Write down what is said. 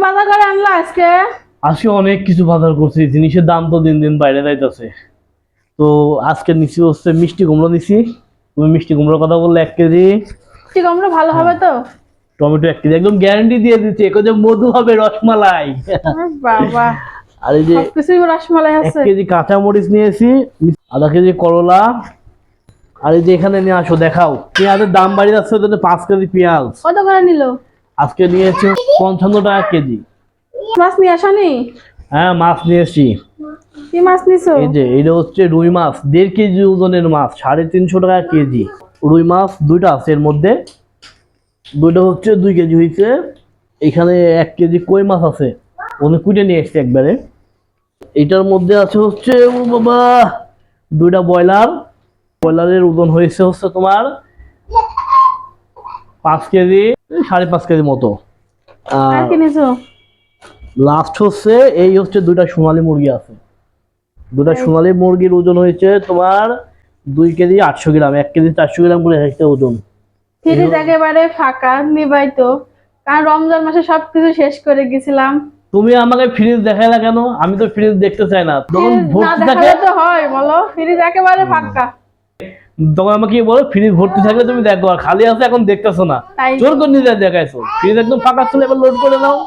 বাজার করে আনলা আজকে? আজকে অনেক কিছু বাজার করছি, জিনিসের দাম তো দিন দিন বাইরে যাইতেছে। তো আজকে নিচে হচ্ছে মিষ্টি কুমড়ো নিছি। তুমি মিষ্টি কুমড়োর কথা বললে 1 কেজি। মিষ্টি কুমড়ো ভালো হবে তো? টমেটো 1 কেজি, একদম গ্যারান্টি দিয়ে দিচ্ছি, একে যে মধু হবে, রসমালাই। বাবা, আর এই যে সবকিছুই রসমালাই 1 আছে। কেজি কাঁচা মরিচ নিয়েছি, আধা কেজি করলা। আর এই যে এখানে নিয়ে আসো, দেখাও পেঁয়াজের দাম বাড়িয়ে যাচ্ছে, 5 কেজি পেঁয়াজ কত করে নিল? আজকে নিয়েছি 55 টাকা কেজি। মাছ নিয়ে আসনি? হ্যাঁ, মাছ নিয়েছি। কি মাছ নিছো? এই যে এটা হচ্ছে রুই মাছ, 1.5 কেজি ওজনের মাছ, 350 টাকা কেজি। রুই মাছ দুইটা আছে এর মধ্যে, দুইটা হচ্ছে 2 কেজি হয়েছে। এখানে 1 কেজি কই মাছ আছে, অনেক কুইটে নিয়ে এসছে একবারে। এটার মধ্যে আছে হচ্ছে ও বাবা, দুইটা ব্রয়লার। ব্রয়লারের ওজন হয়েছে হচ্ছে তোমার 5 কেজি, 5.5 কেজি মতো। আর আর কি নিছো? লাস্ট হচ্ছে এই হচ্ছে দুইটা সোনালী মুরগি আছে। দুটা সোনালী মুরগির ওজন হয়েছে তোমার 2 কেজি 800 গ্রাম, 1 কেজি 400 গ্রাম করে একটা ওজন। ফ্রিজ একেবারে ফাঁকা নিবাই তো, কারণ রমজান মাসে সবকিছু শেষ করে গেছিলাম। তুমি আমাকে ফ্রিজ দেখাইলা কেন? আমি তো ফ্রিজ দেখতে চাই না, তখন ফ্রিজ না ভর্তি থাকে। দেখালে তো হয় বলো? ফ্রিজ একেবারে ফাঁকা। তখন আমাকে কি বলো, ফ্রিজ ভর্তি থাকলে তুমি দেখো, আর খালি আছে এখন দেখতেছো না, তাই তো। জোর করে নিজে দেখাইছো। ফ্রিজ একদম ফাঁকা ছিল, এবার লোড করে নাও।